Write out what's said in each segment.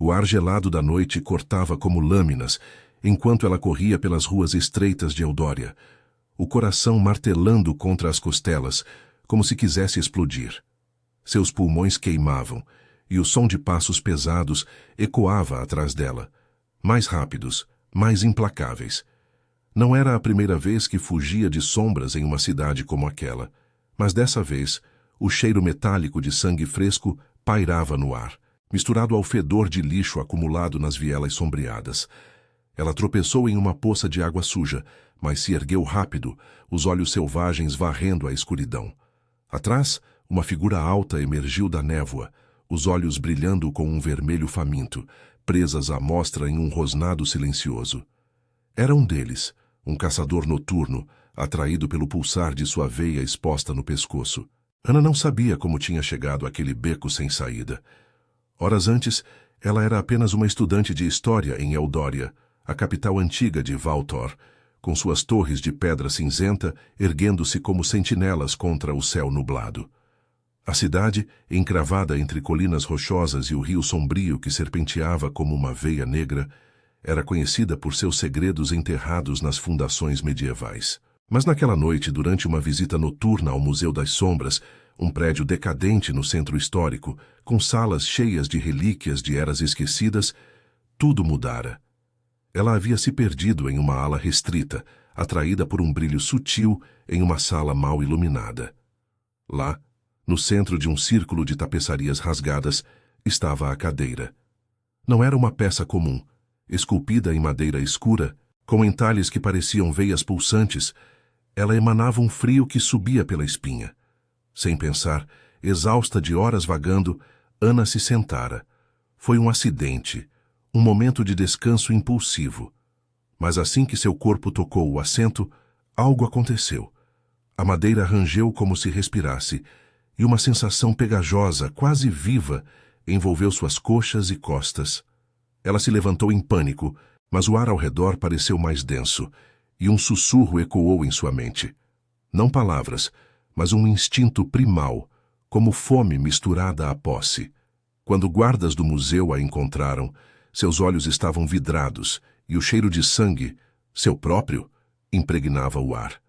O ar gelado da noite cortava como lâminas, enquanto ela corria pelas ruas estreitas de Eudória, o coração martelando contra as costelas, como se quisesse explodir. Seus pulmões queimavam, e o som de passos pesados ecoava atrás dela, mais rápidos, mais implacáveis. Não era a primeira vez que fugia de sombras em uma cidade como aquela, mas dessa vez, o cheiro metálico de sangue fresco pairava no ar, misturado ao fedor de lixo acumulado nas vielas sombreadas. Ela tropeçou em uma poça de água suja, mas se ergueu rápido, os olhos selvagens varrendo a escuridão. Atrás, uma figura alta emergiu da névoa, os olhos brilhando com um vermelho faminto, presas à mostra em um rosnado silencioso. Era um deles, um caçador noturno, atraído pelo pulsar de sua veia exposta no pescoço. Ana não sabia como tinha chegado àquele beco sem saída. Horas antes, ela era apenas uma estudante de história em Eudória, a capital antiga de Valtor, com suas torres de pedra cinzenta erguendo-se como sentinelas contra o céu nublado. A cidade, encravada entre colinas rochosas e o rio sombrio que serpenteava como uma veia negra, era conhecida por seus segredos enterrados nas fundações medievais. Mas naquela noite, durante uma visita noturna ao Museu das Sombras, um prédio decadente no centro histórico, com salas cheias de relíquias de eras esquecidas, tudo mudara. Ela havia se perdido em uma ala restrita, atraída por um brilho sutil em uma sala mal iluminada. Lá, no centro de um círculo de tapeçarias rasgadas, estava a cadeira. Não era uma peça comum, esculpida em madeira escura, com entalhes que pareciam veias pulsantes. Ela emanava um frio que subia pela espinha. Sem pensar, exausta de horas vagando, Ana se sentara. Foi um acidente, um momento de descanso impulsivo. Mas assim que seu corpo tocou o assento, algo aconteceu. A madeira rangeu como se respirasse, e uma sensação pegajosa, quase viva, envolveu suas coxas e costas. Ela se levantou em pânico, mas o ar ao redor pareceu mais denso, e um sussurro ecoou em sua mente. Não palavras, mas um instinto primal, como fome misturada à posse. Quando guardas do museu a encontraram, seus olhos estavam vidrados, e o cheiro de sangue, seu próprio, impregnava o ar.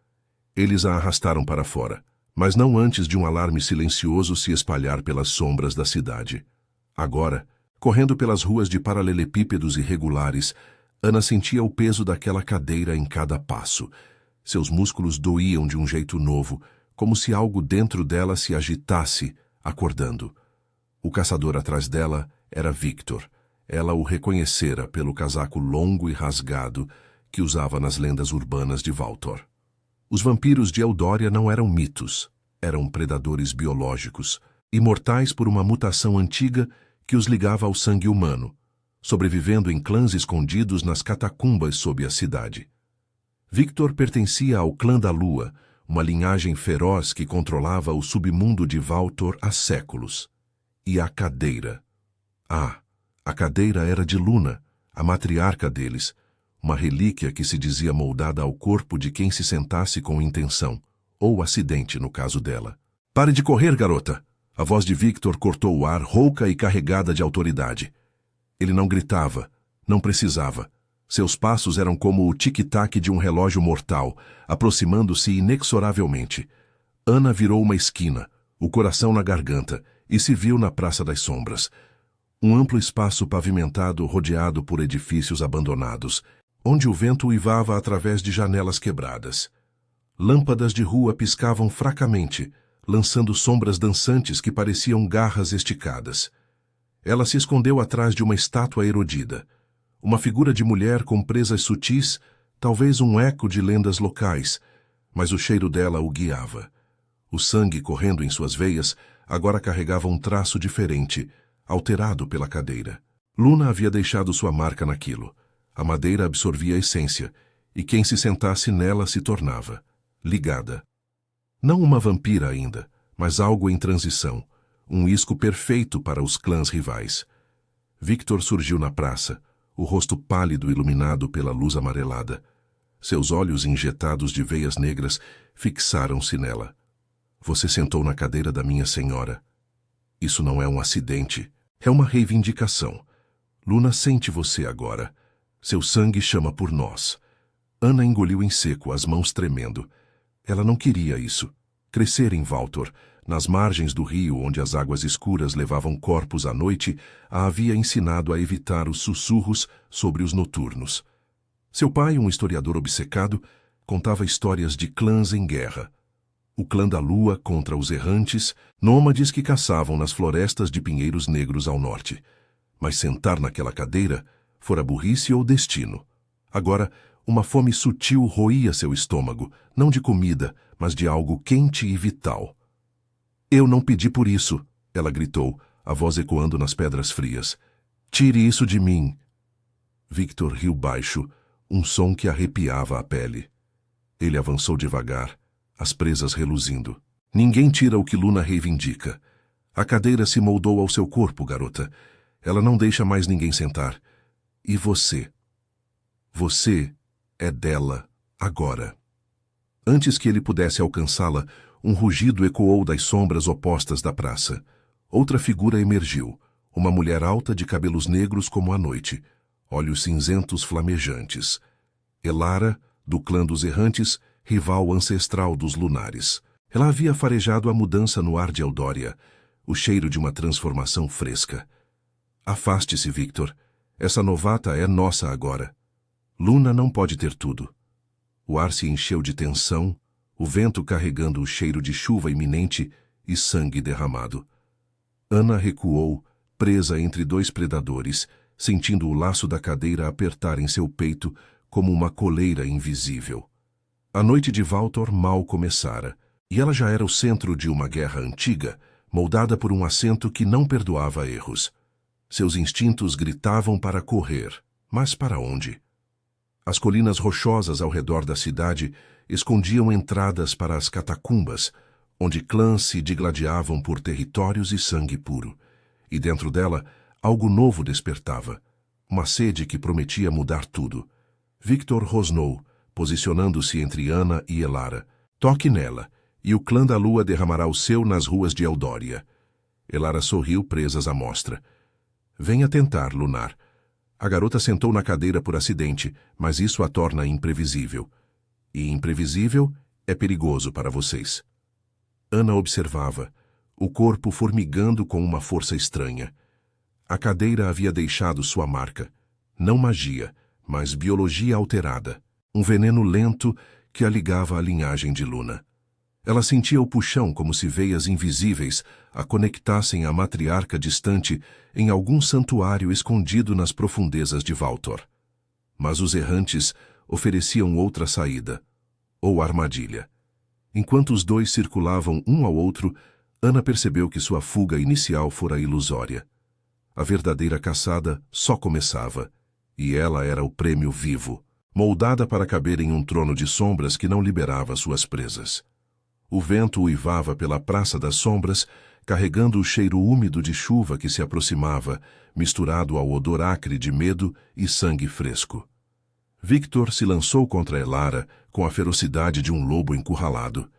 Eles a arrastaram para fora, mas não antes de um alarme silencioso se espalhar pelas sombras da cidade. Agora, correndo pelas ruas de paralelepípedos irregulares, Ana sentia o peso daquela cadeira em cada passo. Seus músculos doíam de um jeito novo, como se algo dentro dela se agitasse, acordando. O caçador atrás dela era Victor. Ela o reconhecera pelo casaco longo e rasgado que usava nas lendas urbanas de Valtor. Os vampiros de Eudória não eram mitos, eram predadores biológicos, imortais por uma mutação antiga que os ligava ao sangue humano, sobrevivendo em clãs escondidos nas catacumbas sob a cidade. Victor pertencia ao Clã da Lua, uma linhagem feroz que controlava o submundo de Valtor há séculos. E a cadeira. A cadeira era de Luna, a matriarca deles, uma relíquia que se dizia moldada ao corpo de quem se sentasse com intenção, ou acidente no caso dela. "Pare de correr, garota!" A voz de Victor cortou o ar, rouca e carregada de autoridade. Ele não gritava, não precisava. Seus passos eram como o tic-tac de um relógio mortal, aproximando-se inexoravelmente. Ana virou uma esquina, o coração na garganta, e se viu na Praça das Sombras. Um amplo espaço pavimentado rodeado por edifícios abandonados, onde o vento uivava através de janelas quebradas. Lâmpadas de rua piscavam fracamente, lançando sombras dançantes que pareciam garras esticadas. Ela se escondeu atrás de uma estátua erodida. Uma figura de mulher com presas sutis, talvez um eco de lendas locais, mas o cheiro dela o guiava. O sangue correndo em suas veias agora carregava um traço diferente, alterado pela cadeira. Luna havia deixado sua marca naquilo. A madeira absorvia a essência, e quem se sentasse nela se tornava ligada. Não uma vampira ainda, mas algo em transição, um isco perfeito para os clãs rivais. Victor surgiu na praça, o rosto pálido iluminado pela luz amarelada. Seus olhos injetados de veias negras fixaram-se nela. "Você sentou na cadeira da minha senhora. Isso não é um acidente, é uma reivindicação." Luna sente você agora. Seu sangue chama por nós. Ana engoliu em seco, as mãos tremendo. Ela não queria isso. Crescer em Valtor, nas margens do rio onde as águas escuras levavam corpos à noite, a havia ensinado a evitar os sussurros sobre os noturnos. Seu pai, um historiador obcecado, contava histórias de clãs em guerra. O clã da Lua contra os errantes, nômades que caçavam nas florestas de pinheiros negros ao norte. Mas sentar naquela cadeira fora burrice ou destino. Agora, uma fome sutil roía seu estômago, não de comida, mas de algo quente e vital. Eu não pedi por isso, ela gritou, a voz ecoando nas pedras frias. Tire isso de mim. Victor riu baixo, um som que arrepiava a pele. Ele avançou devagar, as presas reluzindo. Ninguém tira o que Luna reivindica. A cadeira se moldou ao seu corpo, garota. Ela não deixa mais ninguém sentar. E você? Você é dela agora. Antes que ele pudesse alcançá-la, um rugido ecoou das sombras opostas da praça. Outra figura emergiu, uma mulher alta de cabelos negros como a noite, olhos cinzentos flamejantes. Elara, do clã dos errantes, rival ancestral dos lunares. Ela havia farejado a mudança no ar de Eldória, o cheiro de uma transformação fresca. Afaste-se, Victor. Essa novata é nossa agora. Luna não pode ter tudo. O ar se encheu de tensão, o vento carregando o cheiro de chuva iminente e sangue derramado. Ana recuou, presa entre dois predadores, sentindo o laço da cadeira apertar em seu peito como uma coleira invisível. A noite de Valtor mal começara, e ela já era o centro de uma guerra antiga, moldada por um acento que não perdoava erros. Seus instintos gritavam para correr, mas para onde? As colinas rochosas ao redor da cidade escondiam entradas para as catacumbas, onde clãs se digladiavam por territórios e sangue puro. E dentro dela, algo novo despertava, uma sede que prometia mudar tudo. Victor rosnou, posicionando-se entre Ana e Elara. Toque nela, e o clã da Lua derramará o seu nas ruas de Eldória. Elara sorriu, presas à mostra. Venha tentar, Lunar. A garota sentou na cadeira por acidente, mas isso a torna imprevisível. E imprevisível é perigoso para vocês. Ana observava, o corpo formigando com uma força estranha. A cadeira havia deixado sua marca. Não magia, mas biologia alterada. Um veneno lento que a ligava à linhagem de Luna. Ela sentia o puxão como se veias invisíveis a conectassem a matriarca distante em algum santuário escondido nas profundezas de Valtor. Mas os errantes ofereciam outra saída, ou armadilha. Enquanto os dois circulavam um ao outro, Ana percebeu que sua fuga inicial fora ilusória. A verdadeira caçada só começava, e ela era o prêmio vivo, moldada para caber em um trono de sombras que não liberava suas presas. O vento uivava pela Praça das Sombras, carregando o cheiro úmido de chuva que se aproximava, misturado ao odor acre de medo e sangue fresco. Victor se lançou contra Elara com a ferocidade de um lobo encurralado.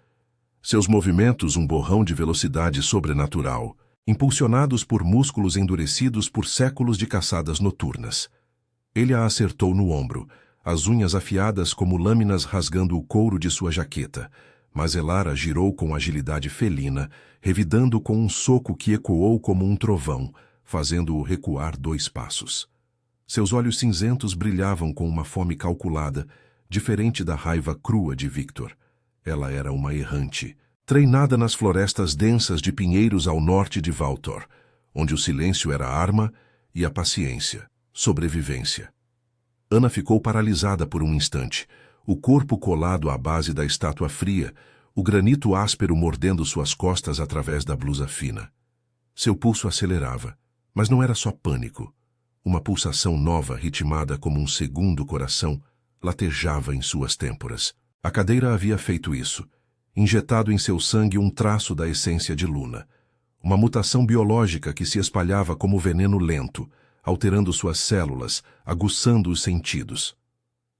Seus movimentos um borrão de velocidade sobrenatural, impulsionados por músculos endurecidos por séculos de caçadas noturnas. Ele a acertou no ombro, as unhas afiadas como lâminas rasgando o couro de sua jaqueta, mas Elara girou com agilidade felina, revidando com um soco que ecoou como um trovão, fazendo-o recuar 2 passos. Seus olhos cinzentos brilhavam com uma fome calculada, diferente da raiva crua de Victor. Ela era uma errante, treinada nas florestas densas de pinheiros ao norte de Valtor, onde o silêncio era arma e a paciência, sobrevivência. Ana ficou paralisada por um instante, o corpo colado à base da estátua fria, o granito áspero mordendo suas costas através da blusa fina. Seu pulso acelerava, mas não era só pânico. Uma pulsação nova, ritmada como um segundo coração, latejava em suas têmporas. A cadeira havia feito isso, injetado em seu sangue um traço da essência de Luna. Uma mutação biológica que se espalhava como veneno lento, alterando suas células, aguçando os sentidos.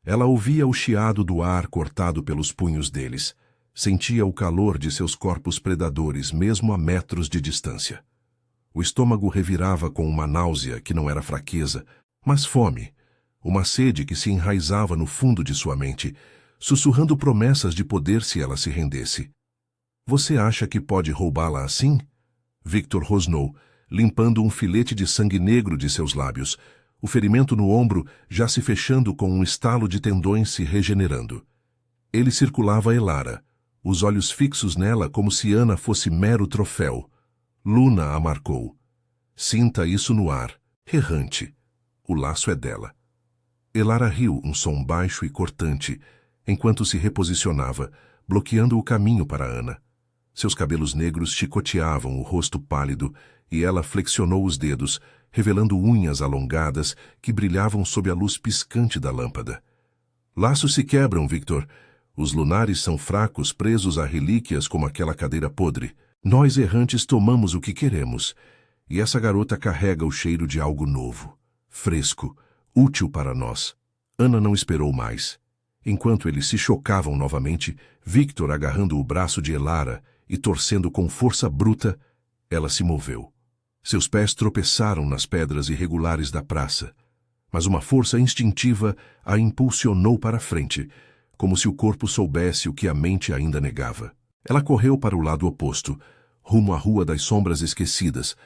Ela ouvia o chiado do ar cortado pelos punhos deles, sentia o calor de seus corpos predadores mesmo a metros de distância. O estômago revirava com uma náusea que não era fraqueza, mas fome, uma sede que se enraizava no fundo de sua mente, sussurrando promessas de poder se ela se rendesse. Você acha que pode roubá-la assim? Victor rosnou, limpando um filete de sangue negro de seus lábios, o ferimento no ombro já se fechando com um estalo de tendões se regenerando. Ele circulava Elara, os olhos fixos nela como se Ana fosse mero troféu. Luna a marcou. Sinta isso no ar, errante. O laço é dela. Elara riu, um som baixo e cortante, enquanto se reposicionava, bloqueando o caminho para Ana. Seus cabelos negros chicoteavam o rosto pálido e ela flexionou os dedos, revelando unhas alongadas que brilhavam sob a luz piscante da lâmpada. Laços se quebram, Victor. Os lunares são fracos, presos a relíquias como aquela cadeira podre. Nós errantes tomamos o que queremos. E essa garota carrega o cheiro de algo novo, fresco, útil para nós. Ana não esperou mais. Enquanto eles se chocavam novamente, Victor agarrando o braço de Elara e torcendo com força bruta, ela se moveu. Seus pés tropeçaram nas pedras irregulares da praça, mas uma força instintiva a impulsionou para a frente, como se o corpo soubesse o que a mente ainda negava. Ela correu para o lado oposto, rumo à Rua das Sombras Esquecidas,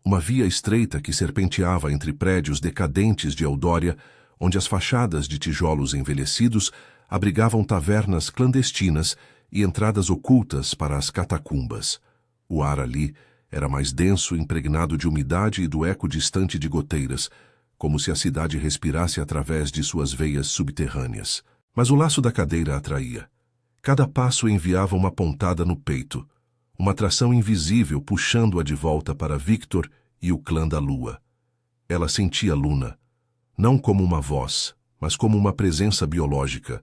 uma via estreita que serpenteava entre prédios decadentes de Eudória, onde as fachadas de tijolos envelhecidos abrigavam tavernas clandestinas e entradas ocultas para as catacumbas. O ar ali era mais denso, impregnado de umidade e do eco distante de goteiras, como se a cidade respirasse através de suas veias subterrâneas. Mas o laço da cadeira atraía. Cada passo enviava uma pontada no peito, uma atração invisível puxando-a de volta para Victor e o clã da lua. Ela sentia Luna, não como uma voz, mas como uma presença biológica,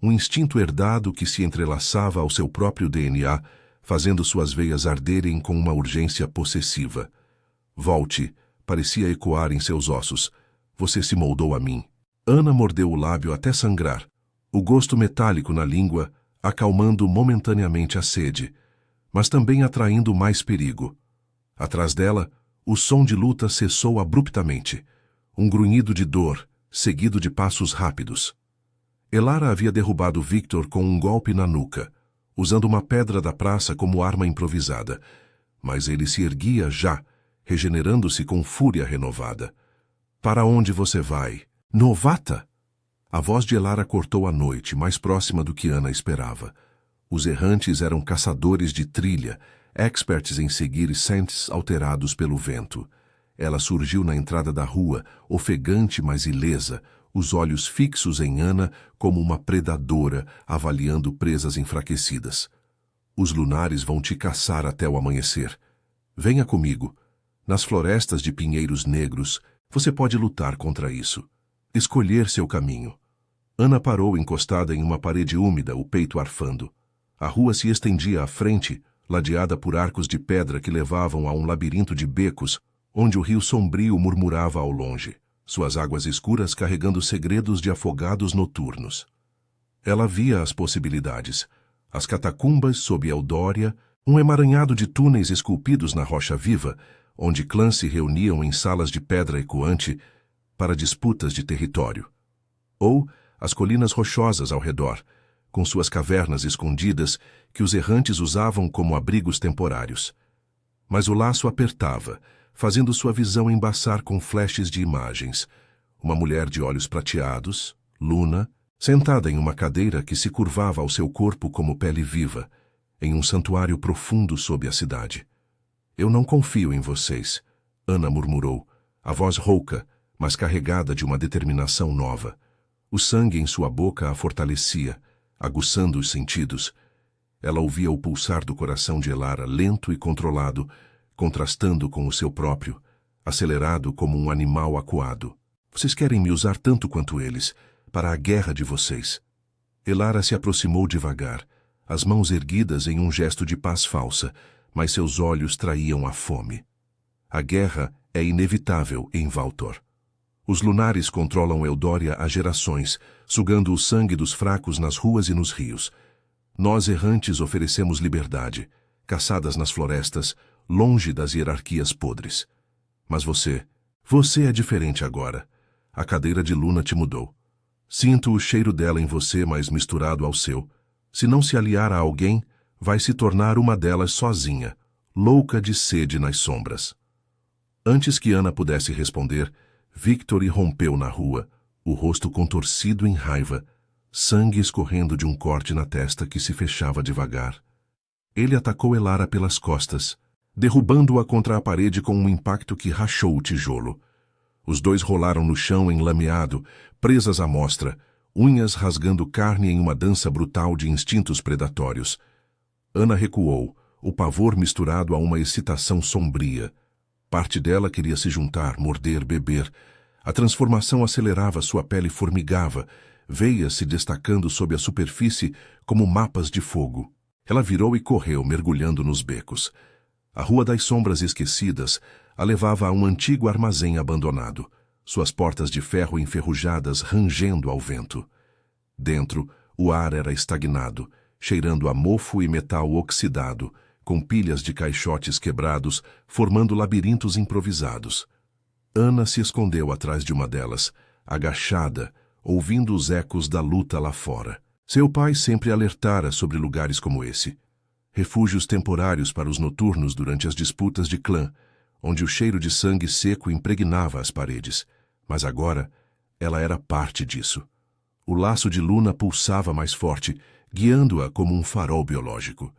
um instinto herdado que se entrelaçava ao seu próprio DNA, fazendo suas veias arderem com uma urgência possessiva. Volte, parecia ecoar em seus ossos. Você se moldou a mim. Ana mordeu o lábio até sangrar, o gosto metálico na língua, acalmando momentaneamente a sede, mas também atraindo mais perigo. Atrás dela, o som de luta cessou abruptamente, um grunhido de dor, seguido de passos rápidos. Elara havia derrubado Victor com um golpe na nuca, usando uma pedra da praça como arma improvisada, mas ele se erguia já, regenerando-se com fúria renovada. Para onde você vai? Novata? A voz de Elara cortou a noite, mais próxima do que Ana esperava. Os errantes eram caçadores de trilha, experts em seguir scents alterados pelo vento. Ela surgiu na entrada da rua, ofegante mas ilesa, os olhos fixos em Ana como uma predadora, avaliando presas enfraquecidas. Os lunares vão te caçar até o amanhecer. Venha comigo. Nas florestas de pinheiros negros, você pode lutar contra isso. Escolher seu caminho. Ana parou encostada em uma parede úmida, o peito arfando. A rua se estendia à frente, ladeada por arcos de pedra que levavam a um labirinto de becos, onde o rio sombrio murmurava ao longe, suas águas escuras carregando segredos de afogados noturnos. Ela via as possibilidades. As catacumbas sob Eudória, um emaranhado de túneis esculpidos na rocha viva, onde clãs se reuniam em salas de pedra ecoante para disputas de território. Ou as colinas rochosas ao redor, com suas cavernas escondidas que os errantes usavam como abrigos temporários. Mas o laço apertava, fazendo sua visão embaçar com flashes de imagens. Uma mulher de olhos prateados, Luna, sentada em uma cadeira que se curvava ao seu corpo como pele viva, em um santuário profundo sob a cidade. Eu não confio em vocês, Ana murmurou, a voz rouca, mas carregada de uma determinação nova. O sangue em sua boca a fortalecia, aguçando os sentidos. Ela ouvia o pulsar do coração de Elara lento e controlado, contrastando com o seu próprio, acelerado como um animal acuado. Vocês querem me usar tanto quanto eles, para a guerra de vocês. Elara se aproximou devagar, as mãos erguidas em um gesto de paz falsa, mas seus olhos traíam a fome. A guerra é inevitável em Valtor. Os lunares controlam Eudória há gerações, sugando o sangue dos fracos nas ruas e nos rios. Nós errantes oferecemos liberdade, caçadas nas florestas, longe das hierarquias podres. Mas você é diferente agora. A cadeira de Luna te mudou. Sinto o cheiro dela em você, mas misturado ao seu. Se não se aliar a alguém, vai se tornar uma delas sozinha, louca de sede nas sombras. Antes que Ana pudesse responder, Victor irrompeu na rua, o rosto contorcido em raiva, sangue escorrendo de um corte na testa que se fechava devagar. Ele atacou Elara pelas costas, derrubando-a contra a parede com um impacto que rachou o tijolo. Os dois rolaram no chão enlameado, presas à mostra, unhas rasgando carne em uma dança brutal de instintos predatórios. Ana recuou, o pavor misturado a uma excitação sombria. Parte dela queria se juntar, morder, beber. A transformação acelerava, sua pele formigava, veias se destacando sob a superfície como mapas de fogo. Ela virou e correu, mergulhando nos becos. A Rua das Sombras Esquecidas a levava a um antigo armazém abandonado, suas portas de ferro enferrujadas rangendo ao vento. Dentro, o ar era estagnado, cheirando a mofo e metal oxidado, com pilhas de caixotes quebrados, formando labirintos improvisados. Ana se escondeu atrás de uma delas, agachada, ouvindo os ecos da luta lá fora. Seu pai sempre alertara sobre lugares como esse. Refúgios temporários para os noturnos durante as disputas de clã, onde o cheiro de sangue seco impregnava as paredes. Mas agora, ela era parte disso. O laço de Luna pulsava mais forte, guiando-a como um farol biológico.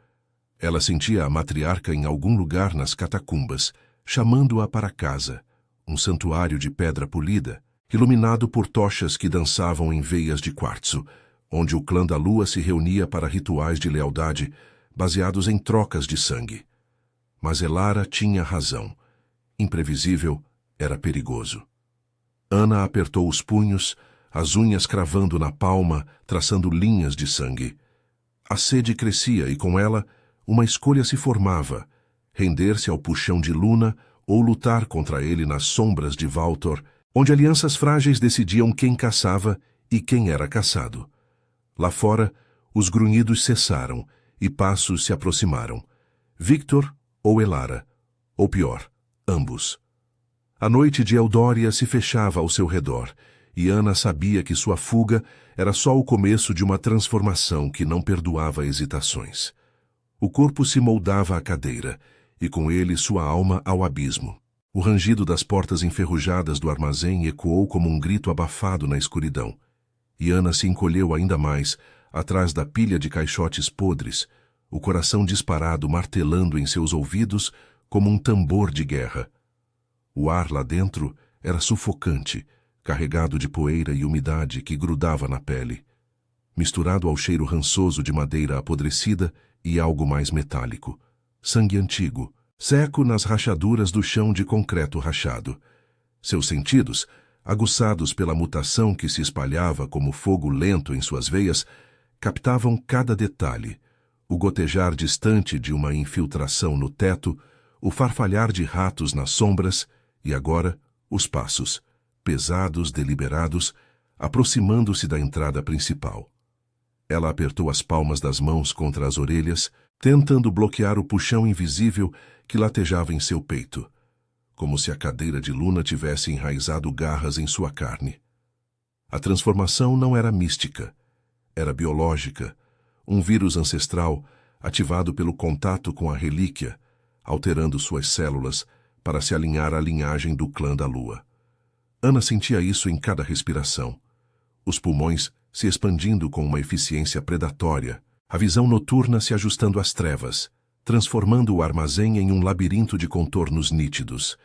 Ela sentia a matriarca em algum lugar nas catacumbas, chamando-a para casa, um santuário de pedra polida, iluminado por tochas que dançavam em veias de quartzo, onde o clã da lua se reunia para rituais de lealdade, baseados em trocas de sangue. Mas Elara tinha razão. Imprevisível, era perigoso. Ana apertou os punhos, as unhas cravando na palma, traçando linhas de sangue. A sede crescia e, com ela, uma escolha se formava: render-se ao puxão de Luna ou lutar contra ele nas sombras de Valtor, onde alianças frágeis decidiam quem caçava e quem era caçado. Lá fora, os grunhidos cessaram e passos se aproximaram. Victor ou Elara, ou pior, ambos. A noite de Eldória se fechava ao seu redor, e Ana sabia que sua fuga era só o começo de uma transformação que não perdoava hesitações. O corpo se moldava à cadeira, e com ele sua alma ao abismo. O rangido das portas enferrujadas do armazém ecoou como um grito abafado na escuridão, e Ana se encolheu ainda mais, atrás da pilha de caixotes podres, o coração disparado martelando em seus ouvidos como um tambor de guerra. O ar lá dentro era sufocante, carregado de poeira e umidade que grudava na pele, misturado ao cheiro rançoso de madeira apodrecida e algo mais metálico, sangue antigo, seco nas rachaduras do chão de concreto rachado. Seus sentidos, aguçados pela mutação que se espalhava como fogo lento em suas veias, captavam cada detalhe: o gotejar distante de uma infiltração no teto, o farfalhar de ratos nas sombras e agora os passos, pesados, deliberados, aproximando-se da entrada principal. Ela apertou as palmas das mãos contra as orelhas, tentando bloquear o puxão invisível que latejava em seu peito, como se a cadeira de Luna tivesse enraizado garras em sua carne. A transformação não era mística, era biológica, um vírus ancestral ativado pelo contato com a relíquia, alterando suas células para se alinhar à linhagem do clã da lua. Ana sentia isso em cada respiração. Os pulmões se expandindo com uma eficiência predatória, a visão noturna se ajustando às trevas, transformando o armazém em um labirinto de contornos nítidos.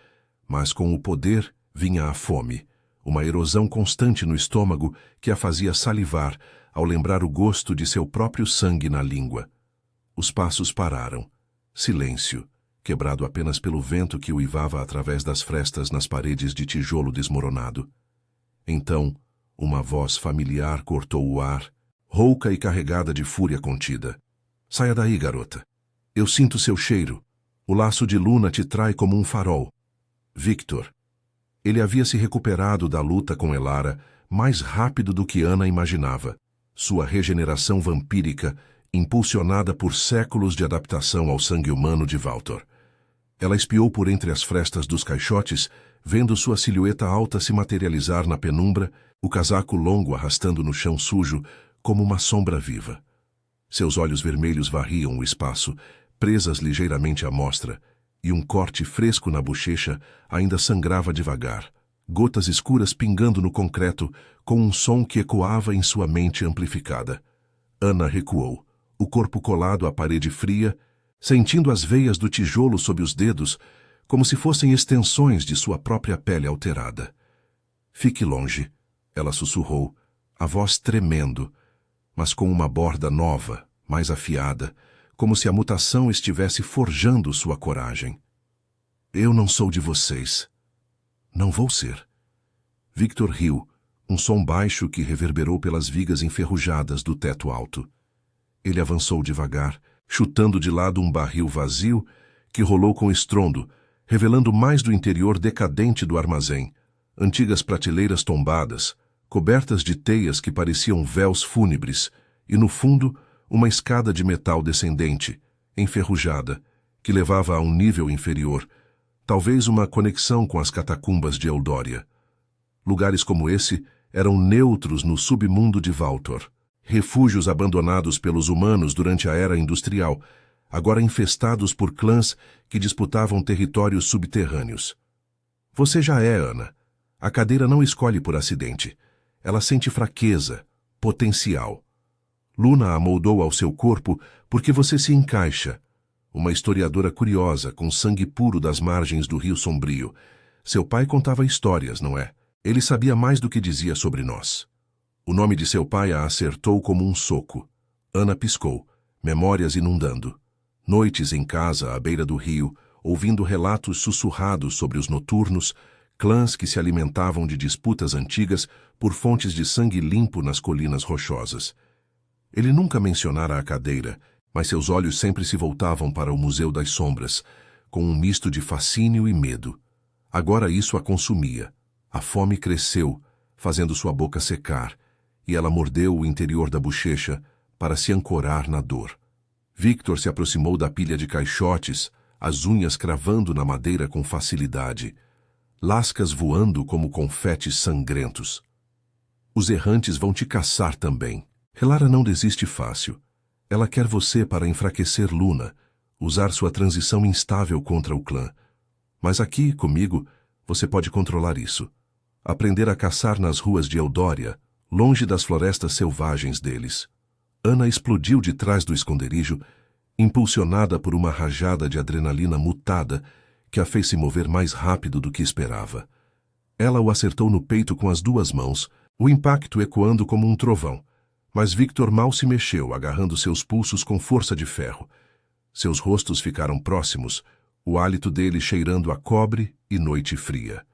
Mas com o poder vinha a fome, uma erosão constante no estômago que a fazia salivar ao lembrar o gosto de seu próprio sangue na língua. Os passos pararam. Silêncio, quebrado apenas pelo vento que uivava através das frestas nas paredes de tijolo desmoronado. Então, uma voz familiar cortou o ar, rouca e carregada de fúria contida. Saia daí, garota. Eu sinto seu cheiro. O laço de Luna te trai como um farol. Victor. Ele havia se recuperado da luta com Elara mais rápido do que Ana imaginava. Sua regeneração vampírica, impulsionada por séculos de adaptação ao sangue humano de Valtor. Ela espiou por entre as frestas dos caixotes, vendo sua silhueta alta se materializar na penumbra, o casaco longo arrastando no chão sujo, como uma sombra viva. Seus olhos vermelhos varriam o espaço, presas ligeiramente à mostra, e um corte fresco na bochecha ainda sangrava devagar, gotas escuras pingando no concreto, com um som que ecoava em sua mente amplificada. Ana recuou, o corpo colado à parede fria, sentindo as veias do tijolo sob os dedos, como se fossem extensões de sua própria pele alterada. Fique longe, ela sussurrou, a voz tremendo, mas com uma borda nova, mais afiada, como se a mutação estivesse forjando sua coragem. Eu não sou de vocês. Não vou ser. Victor riu, um som baixo que reverberou pelas vigas enferrujadas do teto alto. Ele avançou devagar, chutando de lado um barril vazio que rolou com estrondo, revelando mais do interior decadente do armazém, antigas prateleiras tombadas, cobertas de teias que pareciam véus fúnebres, e no fundo, uma escada de metal descendente, enferrujada, que levava a um nível inferior, talvez uma conexão com as catacumbas de Eldória. Lugares como esse eram neutros no submundo de Valtor, refúgios abandonados pelos humanos durante a era industrial, agora infestados por clãs que disputavam territórios subterrâneos. Você já é, Ana. A cadeira não escolhe por acidente. Ela sente fraqueza, potencial. Luna a moldou ao seu corpo porque você se encaixa. Uma historiadora curiosa, com sangue puro das margens do Rio Sombrio. Seu pai contava histórias, não é? Ele sabia mais do que dizia sobre nós. O nome de seu pai a acertou como um soco. Ana piscou, memórias inundando. Noites em casa, à beira do rio, ouvindo relatos sussurrados sobre os noturnos, clãs que se alimentavam de disputas antigas por fontes de sangue limpo nas colinas rochosas. Ele nunca mencionara a cadeira, mas seus olhos sempre se voltavam para o Museu das Sombras, com um misto de fascínio e medo. Agora isso a consumia. A fome cresceu, fazendo sua boca secar, e ela mordeu o interior da bochecha para se ancorar na dor. Victor se aproximou da pilha de caixotes, as unhas cravando na madeira com facilidade, lascas voando como confetes sangrentos. Os errantes vão te caçar também. Relara não desiste fácil. Ela quer você para enfraquecer Luna, usar sua transição instável contra o clã. Mas aqui, comigo, você pode controlar isso. Aprender a caçar nas ruas de Eldória, longe das florestas selvagens deles. Ana explodiu de trás do esconderijo, impulsionada por uma rajada de adrenalina mutada que a fez se mover mais rápido do que esperava. Ela o acertou no peito com as duas mãos, o impacto ecoando como um trovão. Mas Victor mal se mexeu, agarrando seus pulsos com força de ferro. Seus rostos ficaram próximos, o hálito dele cheirando a cobre e noite fria.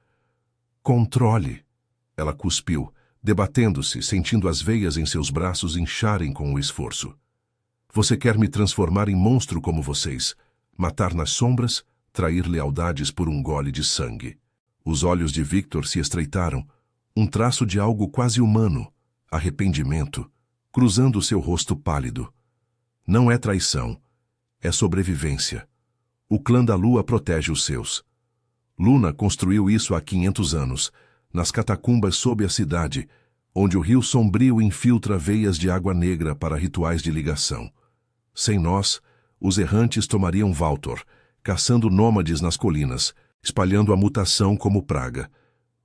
Controle! Ela cuspiu, debatendo-se, sentindo as veias em seus braços incharem com o esforço. Você quer me transformar em monstro como vocês, matar nas sombras, trair lealdades por um gole de sangue. Os olhos de Victor se estreitaram, um traço de algo quase humano, arrependimento, cruzando seu rosto pálido. Não é traição, é sobrevivência. O clã da Lua protege os seus. Luna construiu isso há 500 anos, nas catacumbas sob a cidade, onde o rio sombrio infiltra veias de água negra para rituais de ligação. Sem nós, os errantes tomariam Valtor, caçando nômades nas colinas, espalhando a mutação como praga.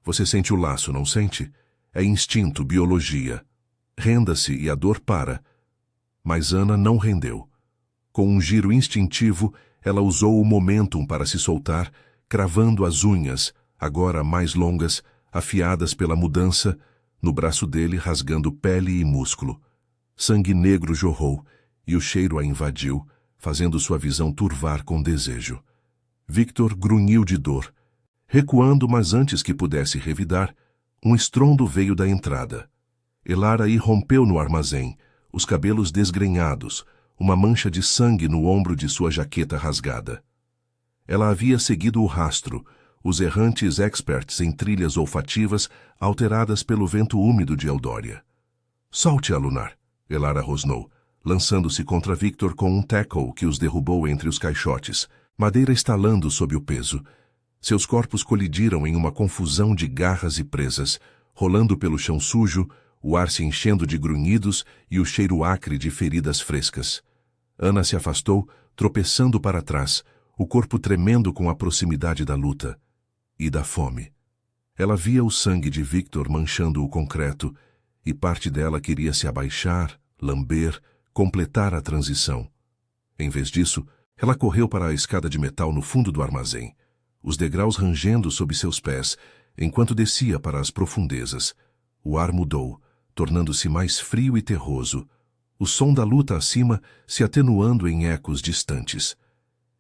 Você sente o laço, não sente? É instinto, biologia. Renda-se e a dor para. Mas Ana não rendeu. Com um giro instintivo, ela usou o momentum para se soltar, cravando as unhas, agora mais longas, afiadas pela mudança, no braço dele rasgando pele e músculo. Sangue negro jorrou, e o cheiro a invadiu, fazendo sua visão turvar com desejo. Victor grunhiu de dor. Recuando, mas antes que pudesse revidar, um estrondo veio da entrada. Elara irrompeu no armazém, os cabelos desgrenhados, uma mancha de sangue no ombro de sua jaqueta rasgada. Ela havia seguido o rastro, os errantes experts em trilhas olfativas alteradas pelo vento úmido de Eldória. Solte-a, Lunar, Elara rosnou, lançando-se contra Victor com um tackle que os derrubou entre os caixotes, madeira estalando sob o peso. Seus corpos colidiram em uma confusão de garras e presas, rolando pelo chão sujo, o ar se enchendo de grunhidos e o cheiro acre de feridas frescas. Ana se afastou, tropeçando para trás, o corpo tremendo com a proximidade da luta e da fome. Ela via o sangue de Victor manchando o concreto, e parte dela queria se abaixar, lamber, completar a transição. Em vez disso, ela correu para a escada de metal no fundo do armazém, os degraus rangendo sob seus pés, enquanto descia para as profundezas. O ar mudou, tornando-se mais frio e terroso, o som da luta acima se atenuando em ecos distantes.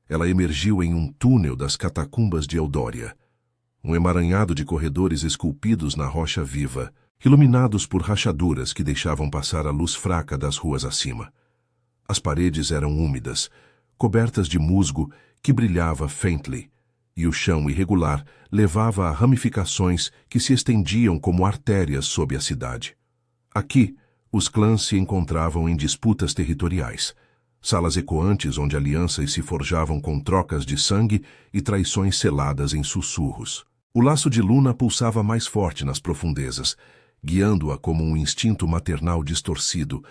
Ela emergiu em um túnel das catacumbas de Eudória, um emaranhado de corredores esculpidos na rocha viva, iluminados por rachaduras que deixavam passar a luz fraca das ruas acima. As paredes eram úmidas, cobertas de musgo que brilhava faintly, e o chão irregular levava a ramificações que se estendiam como artérias sob a cidade. Aqui, os clãs se encontravam em disputas territoriais, salas ecoantes onde alianças se forjavam com trocas de sangue e traições seladas em sussurros. O laço de Luna pulsava mais forte nas profundezas, guiando-a como um instinto maternal distorcido,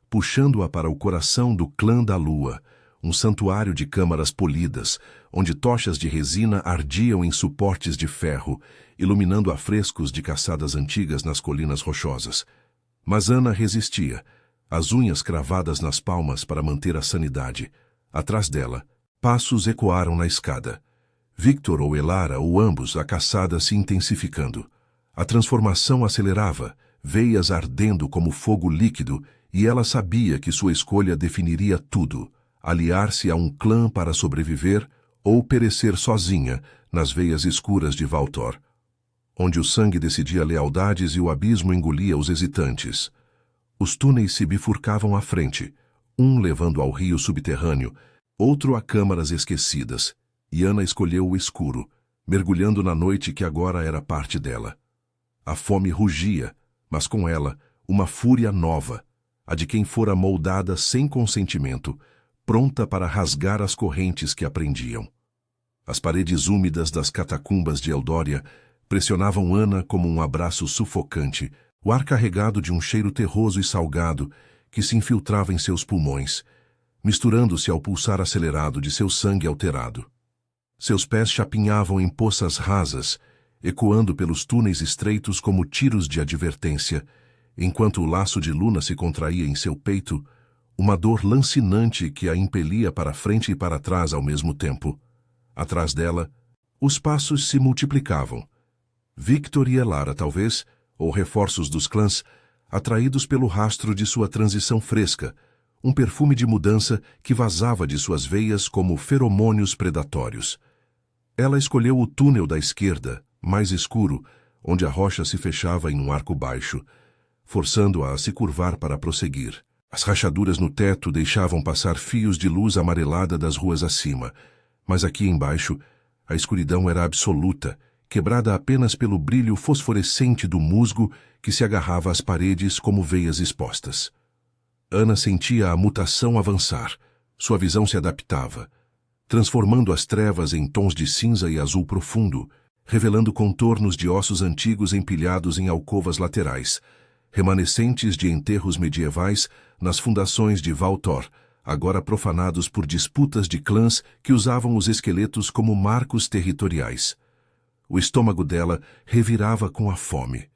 puxando-a para o coração do clã da lua, um santuário de câmaras polidas, onde tochas de resina ardiam em suportes de ferro, iluminando afrescos de caçadas antigas nas colinas rochosas. Mas Ana resistia, as unhas cravadas nas palmas para manter a sanidade. Atrás dela, passos ecoaram na escada. Victor ou Elara, ou ambos, a caçada se intensificando. A transformação acelerava, veias ardendo como fogo líquido, e ela sabia que sua escolha definiria tudo: aliar-se a um clã para sobreviver ou perecer sozinha nas veias escuras de Valtor, onde o sangue decidia lealdades e o abismo engolia os hesitantes. Os túneis se bifurcavam à frente, um levando ao rio subterrâneo, outro a câmaras esquecidas, e Ana escolheu o escuro, mergulhando na noite que agora era parte dela. A fome rugia, mas com ela, uma fúria nova, a de quem fora moldada sem consentimento, pronta para rasgar as correntes que a prendiam. As paredes úmidas das catacumbas de Eudória pressionavam Ana como um abraço sufocante, o ar carregado de um cheiro terroso e salgado que se infiltrava em seus pulmões, misturando-se ao pulsar acelerado de seu sangue alterado. Seus pés chapinhavam em poças rasas, ecoando pelos túneis estreitos como tiros de advertência, enquanto o laço de Luna se contraía em seu peito, uma dor lancinante que a impelia para frente e para trás ao mesmo tempo. Atrás dela, os passos se multiplicavam. Victor e Elara, talvez, ou reforços dos clãs, atraídos pelo rastro de sua transição fresca, um perfume de mudança que vazava de suas veias como feromônios predatórios. Ela escolheu o túnel da esquerda, mais escuro, onde a rocha se fechava em um arco baixo, forçando-a a se curvar para prosseguir. As rachaduras no teto deixavam passar fios de luz amarelada das ruas acima, mas aqui embaixo a escuridão era absoluta, quebrada apenas pelo brilho fosforescente do musgo que se agarrava às paredes como veias expostas. Ana sentia a mutação avançar. Sua visão se adaptava, transformando as trevas em tons de cinza e azul profundo, revelando contornos de ossos antigos empilhados em alcovas laterais, remanescentes de enterros medievais nas fundações de Valtor, agora profanados por disputas de clãs que usavam os esqueletos como marcos territoriais. O estômago dela revirava com a fome.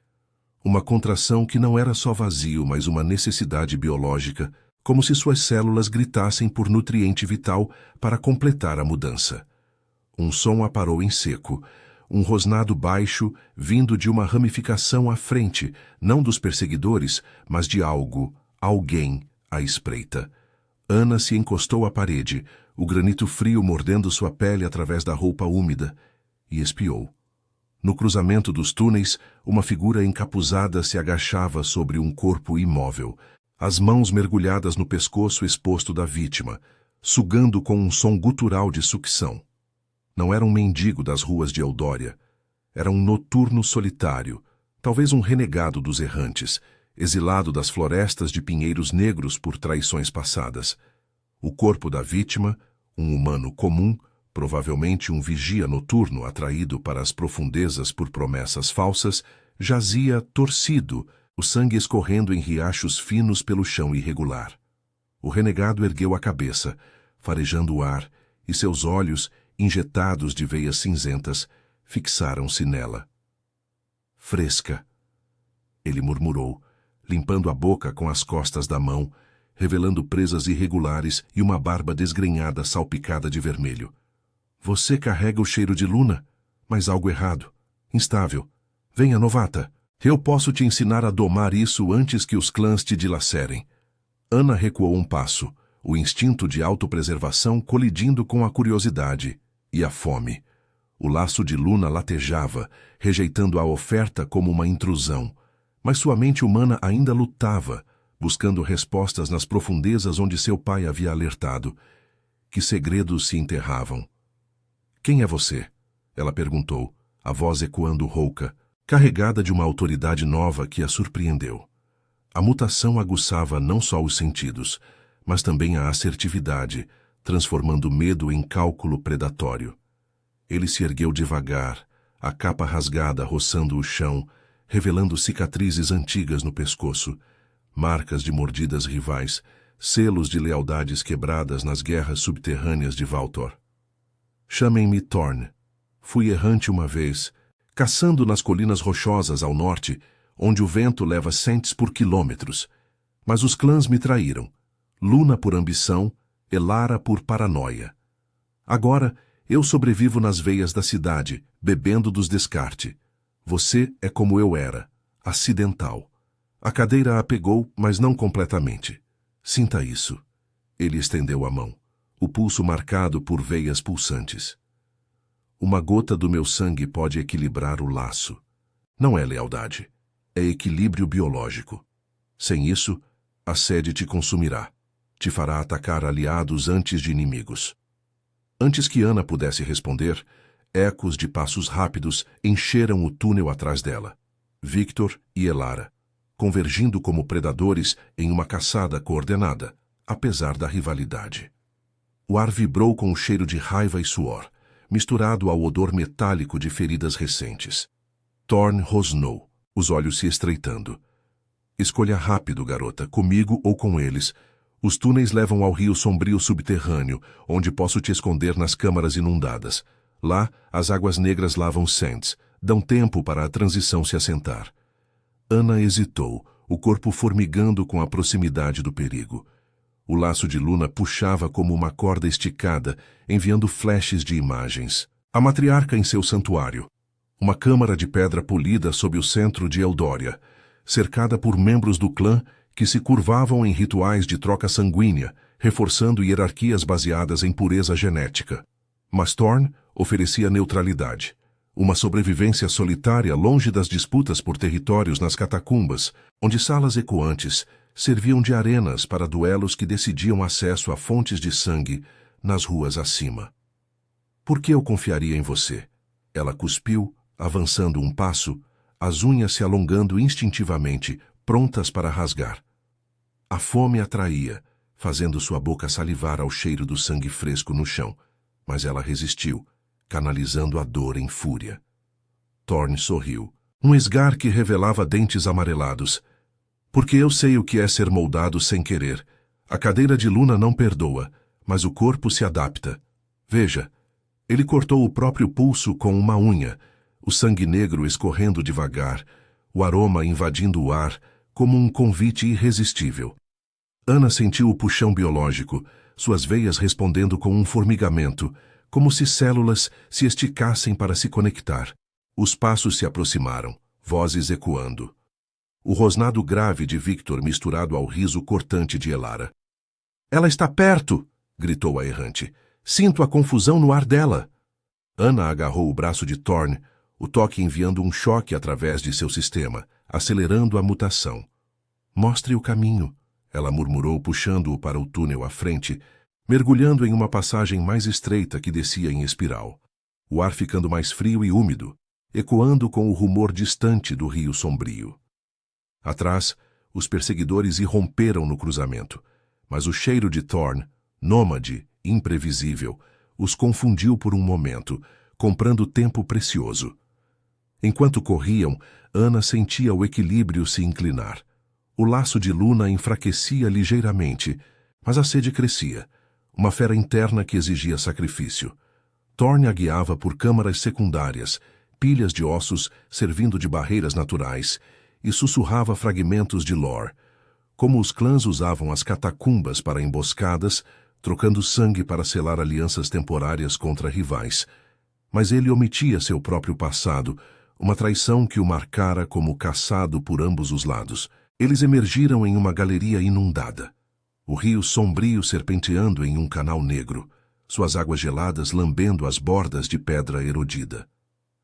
Uma contração que não era só vazio, mas uma necessidade biológica, como se suas células gritassem por nutriente vital para completar a mudança. Um som a parou em seco, um rosnado baixo vindo de uma ramificação à frente, não dos perseguidores, mas de algo, alguém, à espreita. Ana se encostou à parede, o granito frio mordendo sua pele através da roupa úmida, e espiou. No cruzamento dos túneis, uma figura encapuzada se agachava sobre um corpo imóvel, as mãos mergulhadas no pescoço exposto da vítima, sugando com um som gutural de sucção. Não era um mendigo das ruas de Eudória. Era um noturno solitário, talvez um renegado dos errantes, exilado das florestas de pinheiros negros por traições passadas. O corpo da vítima, um humano comum, Provavelmente um vigia noturno atraído para as profundezas por promessas falsas, jazia torcido, o sangue escorrendo em riachos finos pelo chão irregular. O renegado ergueu a cabeça, farejando o ar, e seus olhos, injetados de veias cinzentas, fixaram-se nela. Fresca, ele murmurou, limpando a boca com as costas da mão, revelando presas irregulares e uma barba desgrenhada salpicada de vermelho. Você carrega o cheiro de Luna, mas algo errado, instável. Venha, novata. Eu posso te ensinar a domar isso antes que os clãs te dilacerem. Ana recuou um passo, o instinto de autopreservação colidindo com a curiosidade e a fome. O laço de Luna latejava, rejeitando a oferta como uma intrusão, mas sua mente humana ainda lutava, buscando respostas nas profundezas onde seu pai havia alertado. Que segredos se enterravam? Quem é você? Ela perguntou, a voz ecoando rouca, carregada de uma autoridade nova que a surpreendeu. A mutação aguçava não só os sentidos, mas também a assertividade, transformando medo em cálculo predatório. Ele se ergueu devagar, a capa rasgada roçando o chão, revelando cicatrizes antigas no pescoço, marcas de mordidas rivais, selos de lealdades quebradas nas guerras subterrâneas de Valtor. Chamem-me Thorn. Fui errante uma vez, caçando nas colinas rochosas ao norte, onde o vento leva centes por quilômetros. Mas os clãs me traíram. Luna por ambição, Elara por paranoia. Agora, eu sobrevivo nas veias da cidade, bebendo dos descarte. Você é como eu era, acidental. A cadeira a pegou, mas não completamente. Sinta isso. Ele estendeu a mão, o pulso marcado por veias pulsantes. Uma gota do meu sangue pode equilibrar o laço. Não é lealdade, é equilíbrio biológico. Sem isso, a sede te consumirá. Te fará atacar aliados antes de inimigos. Antes que Ana pudesse responder, ecos de passos rápidos encheram o túnel atrás dela. Victor e Elara, convergindo como predadores em uma caçada coordenada, apesar da rivalidade. O ar vibrou com o cheiro de raiva e suor, misturado ao odor metálico de feridas recentes. Thorn rosnou, os olhos se estreitando. Escolha rápido, garota, comigo ou com eles. Os túneis levam ao rio sombrio subterrâneo, onde posso te esconder nas câmaras inundadas. Lá, as águas negras lavam Sands, dão tempo para a transição se assentar. Ana hesitou, o corpo formigando com a proximidade do perigo. O laço de Luna puxava como uma corda esticada, enviando flashes de imagens. A matriarca em seu santuário. Uma câmara de pedra polida sob o centro de Eldória, cercada por membros do clã que se curvavam em rituais de troca sanguínea, reforçando hierarquias baseadas em pureza genética. Mas Thorn oferecia neutralidade. Uma sobrevivência solitária longe das disputas por territórios nas catacumbas, onde salas ecoantes serviam de arenas para duelos que decidiam acesso a fontes de sangue nas ruas acima. Por que eu confiaria em você? Ela cuspiu, avançando um passo, as unhas se alongando instintivamente, prontas para rasgar. A fome atraía, fazendo sua boca salivar ao cheiro do sangue fresco no chão, mas ela resistiu, canalizando a dor em fúria. Thorn sorriu, um esgar que revelava dentes amarelados. Porque eu sei o que é ser moldado sem querer. A cadeira de Luna não perdoa, mas o corpo se adapta. Veja, ele cortou o próprio pulso com uma unha, o sangue negro escorrendo devagar, o aroma invadindo o ar como um convite irresistível. Ana sentiu o puxão biológico, suas veias respondendo com um formigamento, como se células se esticassem para se conectar. Os passos se aproximaram, vozes ecoando. O rosnado grave de Victor misturado ao riso cortante de Elara. "Ela está perto!" gritou a errante. "Sinto a confusão no ar dela!" Ana agarrou o braço de Thorn, o toque enviando um choque através de seu sistema, acelerando a mutação. "Mostre o caminho", ela murmurou, puxando-o para o túnel à frente, mergulhando em uma passagem mais estreita que descia em espiral. O ar ficando mais frio e úmido, ecoando com o rumor distante do rio sombrio. Atrás, os perseguidores irromperam no cruzamento, mas o cheiro de Thorn, nômade, imprevisível, os confundiu por um momento, comprando tempo precioso. Enquanto corriam, Ana sentia o equilíbrio se inclinar. O laço de Luna enfraquecia ligeiramente, mas a sede crescia, uma fera interna que exigia sacrifício. Thorne a guiava por câmaras secundárias, pilhas de ossos servindo de barreiras naturais, e sussurrava fragmentos de lore, como os clãs usavam as catacumbas para emboscadas, trocando sangue para selar alianças temporárias contra rivais. Mas ele omitia seu próprio passado, uma traição que o marcara como caçado por ambos os lados. Eles emergiram em uma galeria inundada. O rio sombrio serpenteando em um canal negro, suas águas geladas lambendo as bordas de pedra erodida.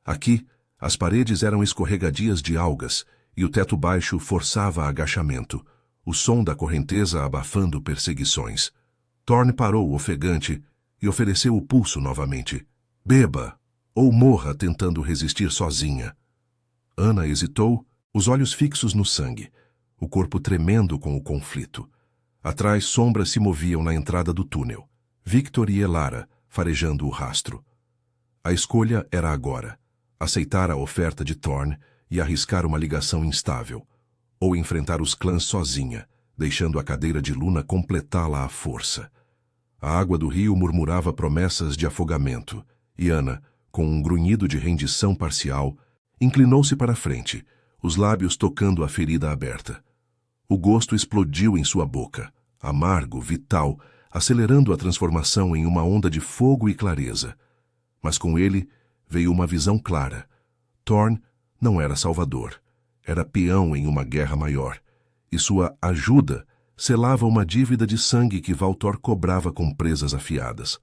Aqui, as paredes eram escorregadias de algas e o teto baixo forçava agachamento, o som da correnteza abafando perseguições. Thorne parou ofegante e ofereceu o pulso novamente. Beba, ou morra tentando resistir sozinha. Ana hesitou, os olhos fixos no sangue, o corpo tremendo com o conflito. Atrás, sombras se moviam na entrada do túnel. Victor e Elara, farejando o rastro. A escolha era agora. Aceitar a oferta de Thorne e arriscar uma ligação instável, ou enfrentar os clãs sozinha, deixando a cadeira de Luna completá-la à força. A água do rio murmurava promessas de afogamento, e Ana, com um grunhido de rendição parcial, inclinou-se para a frente, os lábios tocando a ferida aberta. O gosto explodiu em sua boca, amargo, vital, acelerando a transformação em uma onda de fogo e clareza. Mas com ele veio uma visão clara. Thorne não era salvador, era peão em uma guerra maior, e sua ajuda selava uma dívida de sangue que Valtor cobrava com presas afiadas.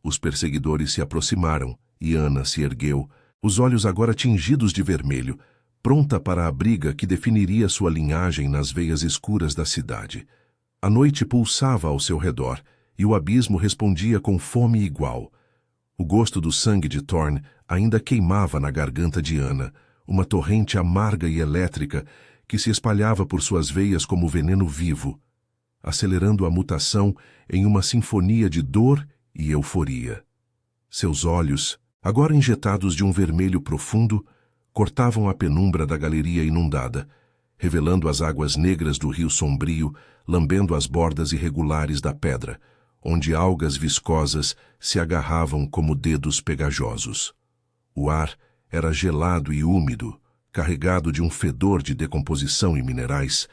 Os perseguidores se aproximaram, e Ana se ergueu, os olhos agora tingidos de vermelho, pronta para a briga que definiria sua linhagem nas veias escuras da cidade. A noite pulsava ao seu redor, e o abismo respondia com fome igual. O gosto do sangue de Thorne ainda queimava na garganta de Ana, uma torrente amarga e elétrica que se espalhava por suas veias como veneno vivo, acelerando a mutação em uma sinfonia de dor e euforia. Seus olhos, agora injetados de um vermelho profundo, cortavam a penumbra da galeria inundada, revelando as águas negras do rio sombrio, lambendo as bordas irregulares da pedra, onde algas viscosas se agarravam como dedos pegajosos. O ar era gelado e úmido, carregado de um fedor de decomposição e minerais,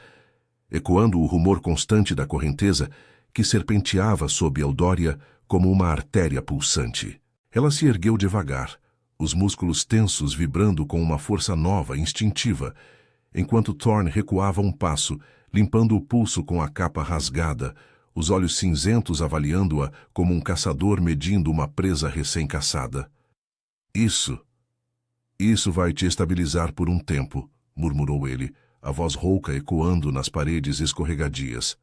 ecoando o rumor constante da correnteza que serpenteava sob Eldória como uma artéria pulsante. Ela se ergueu devagar, os músculos tensos vibrando com uma força nova, instintiva, enquanto Thorne recuava um passo, limpando o pulso com a capa rasgada, os olhos cinzentos avaliando-a como um caçador medindo uma presa recém-caçada. Isso vai te estabilizar por um tempo, murmurou ele, a voz rouca ecoando nas paredes escorregadias.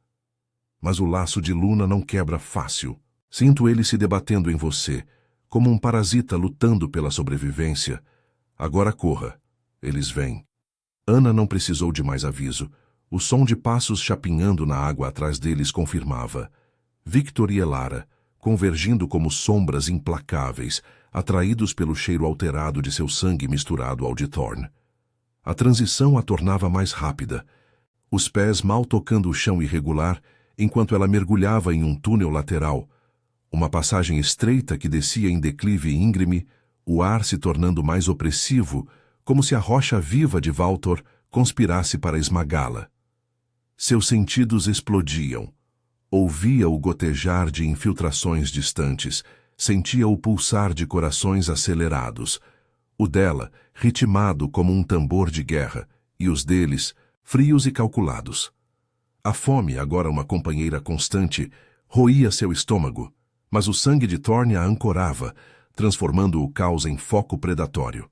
Mas o laço de Luna não quebra fácil. Sinto ele se debatendo em você, como um parasita lutando pela sobrevivência. Agora corra. Eles vêm. Ana não precisou de mais aviso. O som de passos chapinhando na água atrás deles confirmava. Victor e Elara, convergindo como sombras implacáveis, atraídos pelo cheiro alterado de seu sangue misturado ao de Thorne. A transição a tornava mais rápida, os pés mal tocando o chão irregular, enquanto ela mergulhava em um túnel lateral, uma passagem estreita que descia em declive íngreme, o ar se tornando mais opressivo, como se a rocha viva de Valtor conspirasse para esmagá-la. Seus sentidos explodiam. Ouvia o gotejar de infiltrações distantes, sentia o pulsar de corações acelerados, o dela ritmado como um tambor de guerra, e os deles frios e calculados. A fome, agora uma companheira constante, roía seu estômago, mas o sangue de Thorne a ancorava, transformando o caos em foco predatório.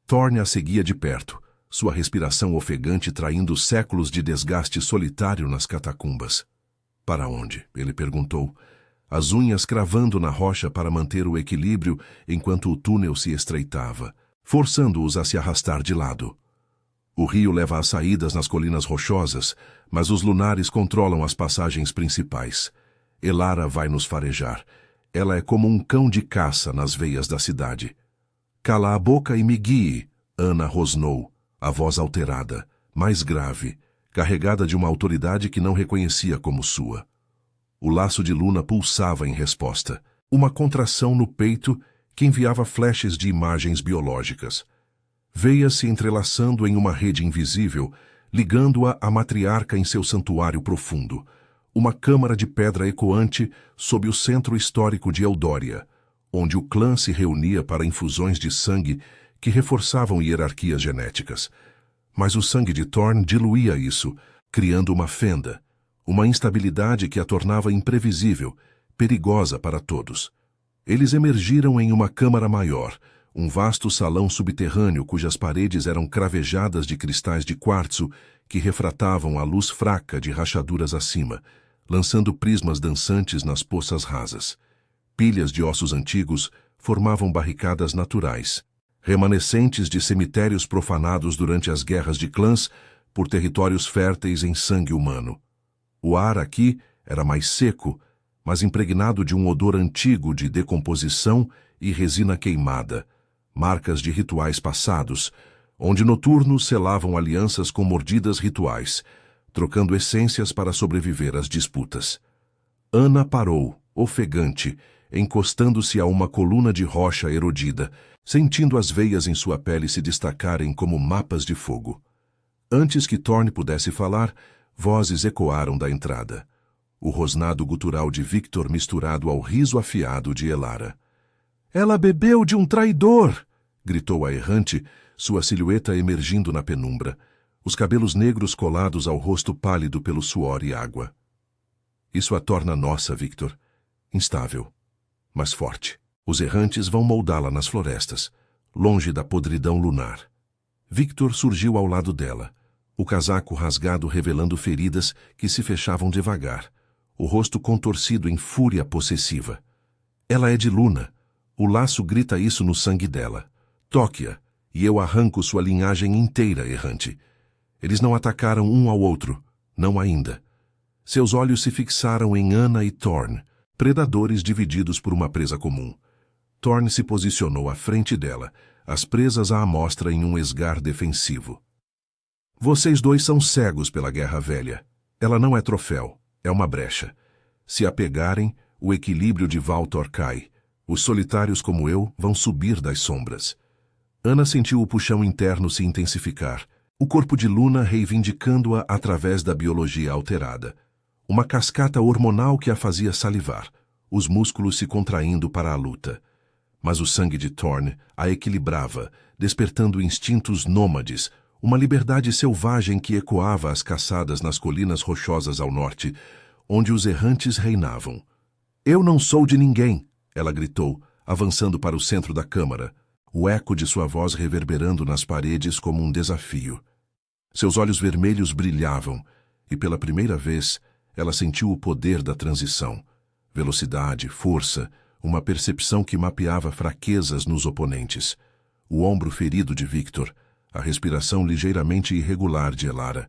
Thorne a seguia de perto, sua respiração ofegante traindo séculos de desgaste solitário nas catacumbas. Para onde? Ele perguntou, as unhas cravando na rocha para manter o equilíbrio enquanto o túnel se estreitava, forçando-os a se arrastar de lado. O rio leva às saídas nas colinas rochosas, mas os lunares controlam as passagens principais. Elara vai nos farejar. Ela é como um cão de caça nas veias da cidade. Cala a boca e me guie, Ana rosnou, a voz alterada, mais grave, carregada de uma autoridade que não reconhecia como sua. O laço de Luna pulsava em resposta, uma contração no peito que enviava flashes de imagens biológicas. Veias se entrelaçando em uma rede invisível, ligando-a à matriarca em seu santuário profundo, uma câmara de pedra ecoante sob o centro histórico de Eldória, onde o clã se reunia para infusões de sangue que reforçavam hierarquias genéticas. Mas o sangue de Thorn diluía isso, criando uma fenda, uma instabilidade que a tornava imprevisível, perigosa para todos. Eles emergiram em uma câmara maior, um vasto salão subterrâneo cujas paredes eram cravejadas de cristais de quartzo que refratavam a luz fraca de rachaduras acima, lançando prismas dançantes nas poças rasas. Pilhas de ossos antigos formavam barricadas naturais, remanescentes de cemitérios profanados durante as guerras de clãs por territórios férteis em sangue humano. O ar aqui era mais seco, mas impregnado de um odor antigo de decomposição e resina queimada, marcas de rituais passados, onde noturnos selavam alianças com mordidas rituais, trocando essências para sobreviver às disputas. Ana parou, ofegante, encostando-se a uma coluna de rocha erodida, sentindo as veias em sua pele se destacarem como mapas de fogo. Antes que Thorn pudesse falar, vozes ecoaram da entrada. O rosnado gutural de Victor misturado ao riso afiado de Elara. "Ela bebeu de um traidor!" gritou a errante, sua silhueta emergindo na penumbra, os cabelos negros colados ao rosto pálido pelo suor e água. "Isso a torna nossa, Victor. Instável, mas forte. Os errantes vão moldá-la nas florestas, longe da podridão lunar." Victor surgiu ao lado dela, o casaco rasgado revelando feridas que se fechavam devagar, o rosto contorcido em fúria possessiva. "Ela é de Luna. O laço grita isso no sangue dela. Toque-a, e eu arranco sua linhagem inteira, errante." Eles não atacaram um ao outro, não ainda. Seus olhos se fixaram em Ana e Thorn, predadores divididos por uma presa comum. Thorn se posicionou à frente dela, as presas à amostra em um esgar defensivo. "Vocês dois são cegos pela Guerra Velha. Ela não é troféu, é uma brecha. Se a pegarem, o equilíbrio de Valtor cai. Os solitários como eu vão subir das sombras." Ana sentiu o puxão interno se intensificar, o corpo de Luna reivindicando-a através da biologia alterada. Uma cascata hormonal que a fazia salivar, os músculos se contraindo para a luta. Mas o sangue de Thorn a equilibrava, despertando instintos nômades, uma liberdade selvagem que ecoava as caçadas nas colinas rochosas ao norte, onde os errantes reinavam. "Eu não sou de ninguém!" ela gritou, avançando para o centro da câmara, o eco de sua voz reverberando nas paredes como um desafio. Seus olhos vermelhos brilhavam, e pela primeira vez ela sentiu o poder da transição. Velocidade, força, uma percepção que mapeava fraquezas nos oponentes. O ombro ferido de Victor, a respiração ligeiramente irregular de Elara.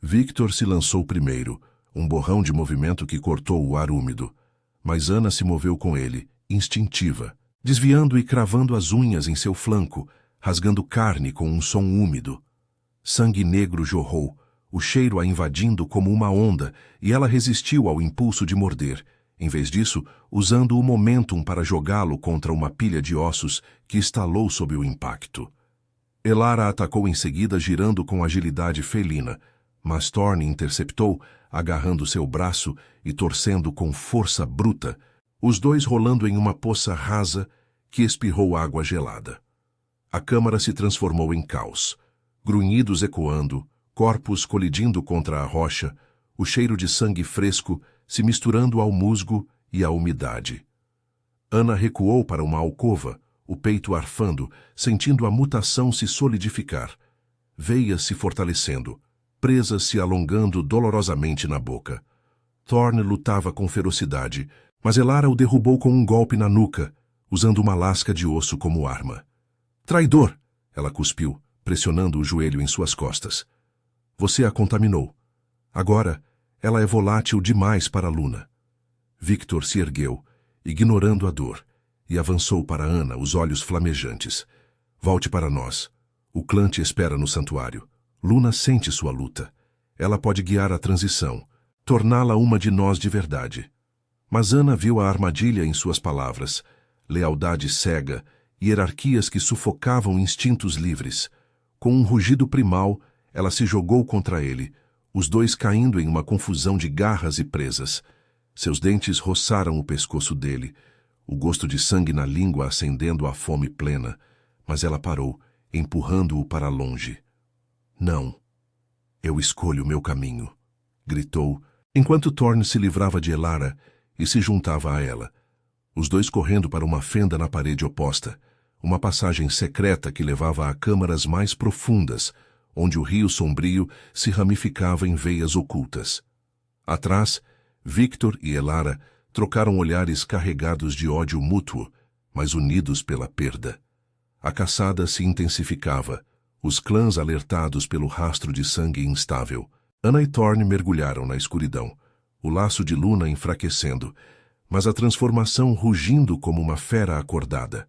Victor se lançou primeiro, um borrão de movimento que cortou o ar úmido. Mas Ana se moveu com ele, instintiva, desviando e cravando as unhas em seu flanco, rasgando carne com um som úmido. Sangue negro jorrou, o cheiro a invadindo como uma onda, e ela resistiu ao impulso de morder, em vez disso, usando o momentum para jogá-lo contra uma pilha de ossos que estalou sob o impacto. Elara atacou em seguida girando com agilidade felina, mas Thorn interceptou, agarrando seu braço e torcendo com força bruta, os dois rolando em uma poça rasa que espirrou água gelada. A câmara se transformou em caos, grunhidos ecoando, corpos colidindo contra a rocha, o cheiro de sangue fresco se misturando ao musgo e à umidade. Ana recuou para uma alcova, o peito arfando, sentindo a mutação se solidificar, veias se fortalecendo, presas se alongando dolorosamente na boca. Thorn lutava com ferocidade, mas Elara o derrubou com um golpe na nuca, usando uma lasca de osso como arma. "Traidor!" ela cuspiu, pressionando o joelho em suas costas. "Você a contaminou. Agora, ela é volátil demais para Luna." Victor se ergueu, ignorando a dor, e avançou para Ana, os olhos flamejantes. Volte para nós. O clã te espera no santuário. Luna sente sua luta. Ela pode guiar a transição, torná-la uma de nós de verdade. Mas Ana viu a armadilha em suas palavras, lealdade cega, hierarquias que sufocavam instintos livres. Com um rugido primal, ela se jogou contra ele, os dois caindo em uma confusão de garras e presas. Seus dentes roçaram o pescoço dele, o gosto de sangue na língua acendendo a fome plena, mas ela parou, empurrando-o para longe. Não. Eu escolho meu caminho, gritou, enquanto Thorne se livrava de Elara e se juntava a ela. Os dois correndo para uma fenda na parede oposta, uma passagem secreta que levava a câmaras mais profundas, onde o rio sombrio se ramificava em veias ocultas. Atrás, Victor e Elara trocaram olhares carregados de ódio mútuo, mas unidos pela perda. A caçada se intensificava, os clãs alertados pelo rastro de sangue instável. Ana e Thorne mergulharam na escuridão, o laço de Luna enfraquecendo, mas a transformação rugindo como uma fera acordada.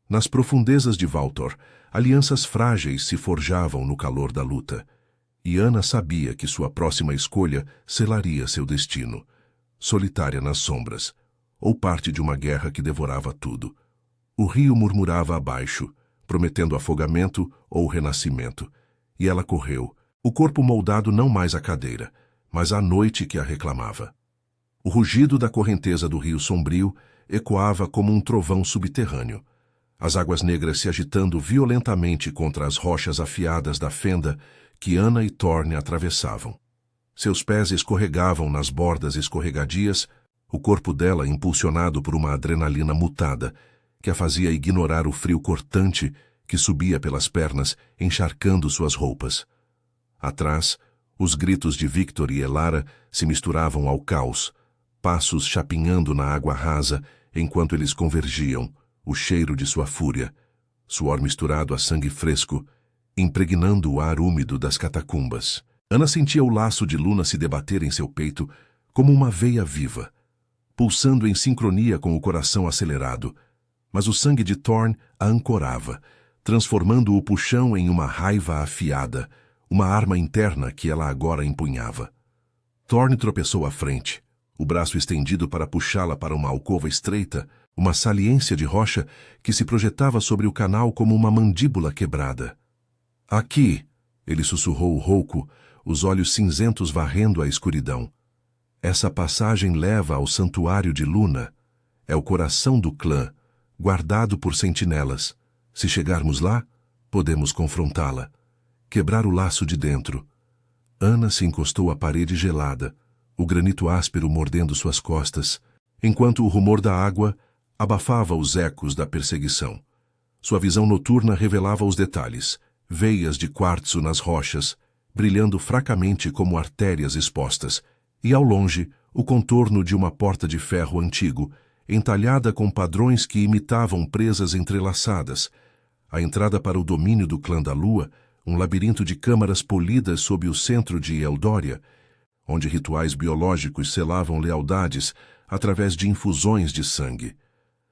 Nas profundezas de Valtor, alianças frágeis se forjavam no calor da luta, e Ana sabia que sua próxima escolha selaria seu destino, solitária nas sombras, ou parte de uma guerra que devorava tudo. O rio murmurava abaixo, prometendo afogamento ou renascimento, e ela correu, o corpo moldado não mais à cadeira, mas à noite que a reclamava. O rugido da correnteza do rio sombrio ecoava como um trovão subterrâneo, as águas negras se agitando violentamente contra as rochas afiadas da fenda que Ana e Thorne atravessavam. Seus pés escorregavam nas bordas escorregadias, o corpo dela impulsionado por uma adrenalina mutada, que a fazia ignorar o frio cortante que subia pelas pernas, encharcando suas roupas. Atrás, os gritos de Victor e Elara se misturavam ao caos, passos chapinhando na água rasa enquanto eles convergiam, o cheiro de sua fúria, suor misturado a sangue fresco, impregnando o ar úmido das catacumbas. Ana sentia o laço de Luna se debater em seu peito como uma veia viva, pulsando em sincronia com o coração acelerado, mas o sangue de Thorne a ancorava, transformando o puxão em uma raiva afiada, uma arma interna que ela agora empunhava. Thorne tropeçou à frente, o braço estendido para puxá-la para uma alcova estreita, uma saliência de rocha que se projetava sobre o canal como uma mandíbula quebrada. Aqui, ele sussurrou rouco, os olhos cinzentos varrendo a escuridão. Essa passagem leva ao santuário de Luna. É o coração do clã, guardado por sentinelas. Se chegarmos lá, podemos confrontá-la, quebrar o laço de dentro. Ana se encostou à parede gelada, o granito áspero mordendo suas costas, enquanto o rumor da água abafava os ecos da perseguição. Sua visão noturna revelava os detalhes, veias de quartzo nas rochas, brilhando fracamente como artérias expostas, e ao longe, o contorno de uma porta de ferro antigo, entalhada com padrões que imitavam presas entrelaçadas. A entrada para o domínio do clã da Lua, um labirinto de câmaras polidas sob o centro de Eldória, onde rituais biológicos selavam lealdades através de infusões de sangue.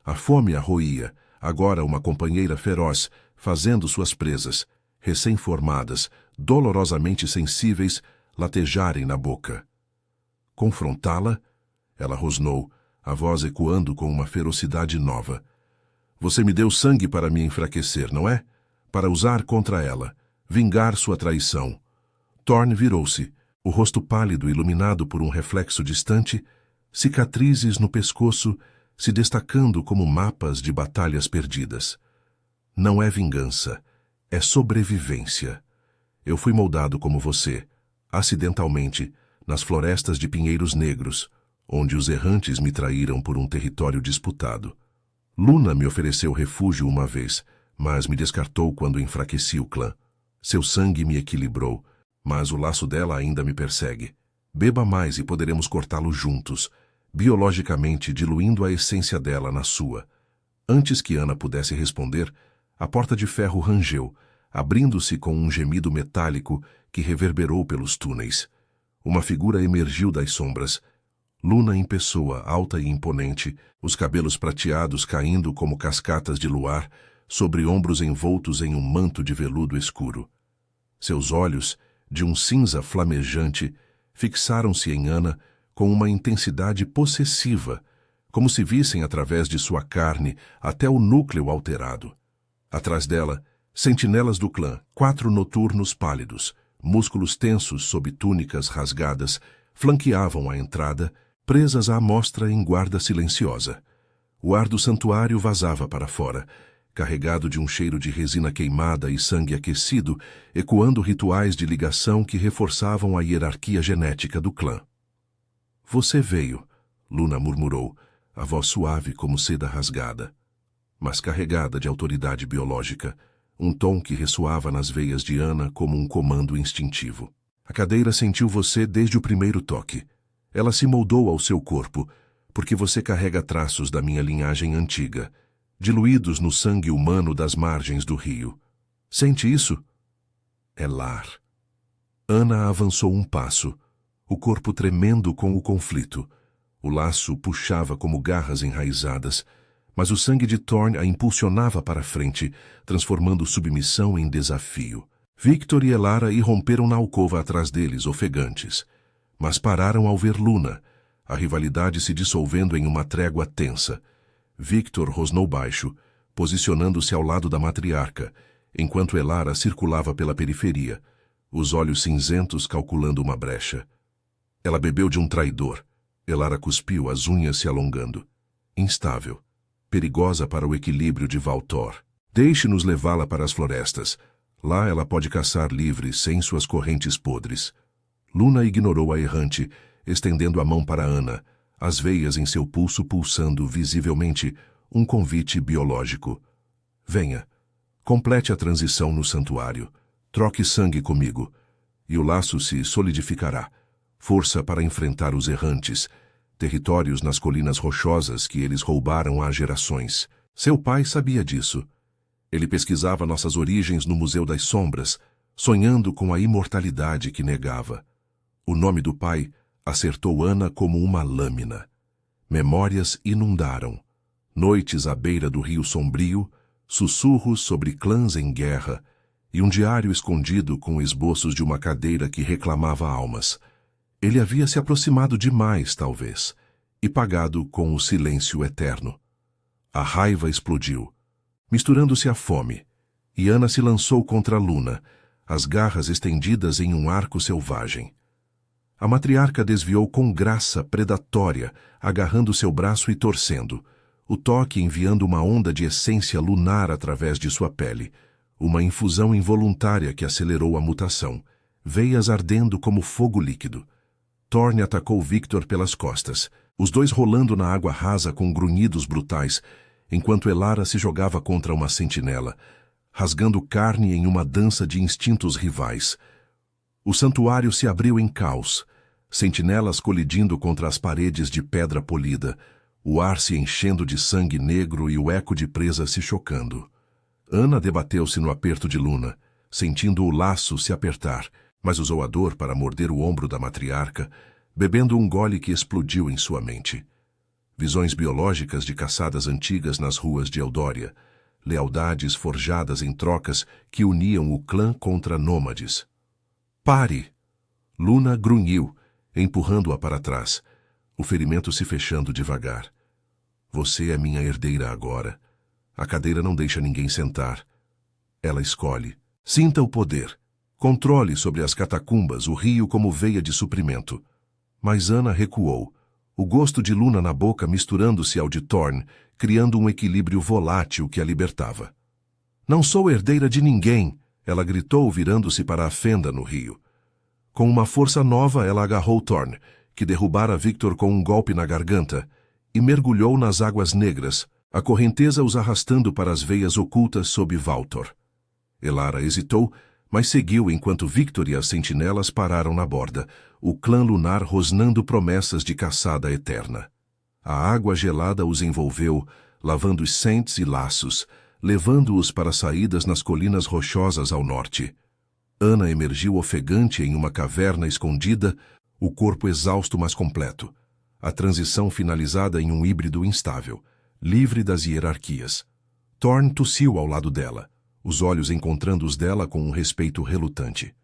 A fome a roía, agora uma companheira feroz, fazendo suas presas, recém-formadas, dolorosamente sensíveis, latejarem na boca. Confrontá-la? Ela rosnou, a voz ecoando com uma ferocidade nova. Você me deu sangue para me enfraquecer, não é? Para usar contra ela, vingar sua traição. Thorne virou-se, o rosto pálido iluminado por um reflexo distante, cicatrizes no pescoço se destacando como mapas de batalhas perdidas. Não é vingança, é sobrevivência. Eu fui moldado como você, acidentalmente, nas florestas de pinheiros negros, onde os errantes me traíram por um território disputado. Luna me ofereceu refúgio uma vez, mas me descartou quando enfraqueci o clã. Seu sangue me equilibrou, mas o laço dela ainda me persegue. Beba mais e poderemos cortá-lo juntos, biologicamente diluindo a essência dela na sua. Antes que Ana pudesse responder, a porta de ferro rangeu, abrindo-se com um gemido metálico que reverberou pelos túneis. Uma figura emergiu das sombras. Luna em pessoa, alta e imponente, os cabelos prateados caindo como cascatas de luar, sobre ombros envoltos em um manto de veludo escuro. Seus olhos, de um cinza flamejante, fixaram-se em Ana com uma intensidade possessiva, como se vissem através de sua carne até o núcleo alterado. Atrás dela, sentinelas do clã, 4 noturnos pálidos, músculos tensos sob túnicas rasgadas, flanqueavam a entrada, presas à mostra em guarda silenciosa. O ar do santuário vazava para fora, carregado de um cheiro de resina queimada e sangue aquecido, ecoando rituais de ligação que reforçavam a hierarquia genética do clã. "Você veio", Luna murmurou, a voz suave como seda rasgada, mas carregada de autoridade biológica, um tom que ressoava nas veias de Ana como um comando instintivo. "A cadeira sentiu você desde o primeiro toque. Ela se moldou ao seu corpo, porque você carrega traços da minha linhagem antiga, diluídos no sangue humano das margens do rio. Sente isso? É lar." Ana avançou um passo, o corpo tremendo com o conflito. O laço puxava como garras enraizadas, mas o sangue de Thorn a impulsionava para frente, transformando submissão em desafio. Victor e Elara irromperam na alcova atrás deles, ofegantes, mas pararam ao ver Luna, a rivalidade se dissolvendo em uma trégua tensa. Victor rosnou baixo, posicionando-se ao lado da matriarca, enquanto Elara circulava pela periferia, os olhos cinzentos calculando uma brecha. Ela bebeu de um traidor. Elara cuspiu, as unhas se alongando. Instável, perigosa para o equilíbrio de Valtor. "Deixe-nos levá-la para as florestas. Lá ela pode caçar livre, sem suas correntes podres." Luna ignorou a errante, estendendo a mão para Ana, as veias em seu pulso pulsando visivelmente, um convite biológico. "Venha, complete a transição no santuário. Troque sangue comigo, e o laço se solidificará. Força para enfrentar os errantes, territórios nas colinas rochosas que eles roubaram há gerações. Seu pai sabia disso. Ele pesquisava nossas origens no Museu das Sombras, sonhando com a imortalidade que negava. O nome do pai acertou Ana como uma lâmina. Memórias inundaram. Noites à beira do rio sombrio, sussurros sobre clãs em guerra, e um diário escondido com esboços de uma cadeira que reclamava almas. Ele havia se aproximado demais, talvez, e pagado com o silêncio eterno. A raiva explodiu, misturando-se à fome, e Ana se lançou contra Luna, as garras estendidas em um arco selvagem. A matriarca desviou com graça predatória, agarrando seu braço e torcendo, o toque enviando uma onda de essência lunar através de sua pele, uma infusão involuntária que acelerou a mutação, veias ardendo como fogo líquido. Thorn atacou Victor pelas costas, os dois rolando na água rasa com grunhidos brutais, enquanto Elara se jogava contra uma sentinela, rasgando carne em uma dança de instintos rivais. O santuário se abriu em caos, sentinelas colidindo contra as paredes de pedra polida, o ar se enchendo de sangue negro e o eco de presa se chocando. Ana debateu-se no aperto de Luna, sentindo o laço se apertar, mas usou a dor para morder o ombro da matriarca, bebendo um gole que explodiu em sua mente. Visões biológicas de caçadas antigas nas ruas de Eldória, lealdades forjadas em trocas que uniam o clã contra nômades. "Pare!" Luna grunhiu, empurrando-a para trás, o ferimento se fechando devagar. "Você é minha herdeira agora. A cadeira não deixa ninguém sentar. Ela escolhe. Sinta o poder. Controle sobre as catacumbas o rio como veia de suprimento." Mas Ana recuou, o gosto de Luna na boca misturando-se ao de Thorn, criando um equilíbrio volátil que a libertava. "Não sou herdeira de ninguém!" ela gritou, virando-se para a fenda no rio. Com uma força nova, ela agarrou Thorn, que derrubara Victor com um golpe na garganta, e mergulhou nas águas negras, a correnteza os arrastando para as veias ocultas sob Valtor. Elara hesitou, mas seguiu enquanto Victor e as sentinelas pararam na borda, o clã lunar rosnando promessas de caçada eterna. A água gelada os envolveu, lavando os sentes e laços, levando-os para saídas nas colinas rochosas ao norte. Ana emergiu ofegante em uma caverna escondida, o corpo exausto mas completo. A transição finalizada em um híbrido instável, livre das hierarquias. Thorne tossiu ao lado dela, os olhos encontrando os dela com um respeito relutante.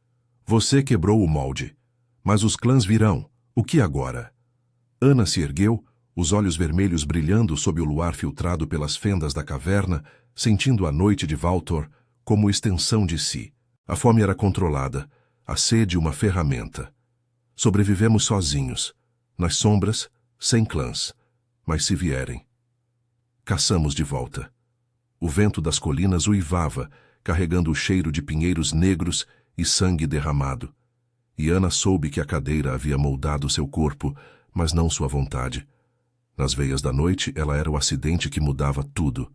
Você quebrou o molde. Mas os clãs virão. O que agora? Ana se ergueu, os olhos vermelhos brilhando sob o luar filtrado pelas fendas da caverna, sentindo a noite de Valtor como extensão de si. A fome era controlada, a sede uma ferramenta. Sobrevivemos sozinhos, nas sombras, sem clãs, mas se vierem. Caçamos de volta. O vento das colinas uivava, carregando o cheiro de pinheiros negros e sangue derramado. E Ana soube que a cadeira havia moldado seu corpo, mas não sua vontade. Nas veias da noite, ela era o acidente que mudava tudo.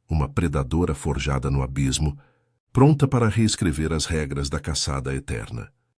Uma predadora forjada no abismo, pronta para reescrever as regras da caçada eterna.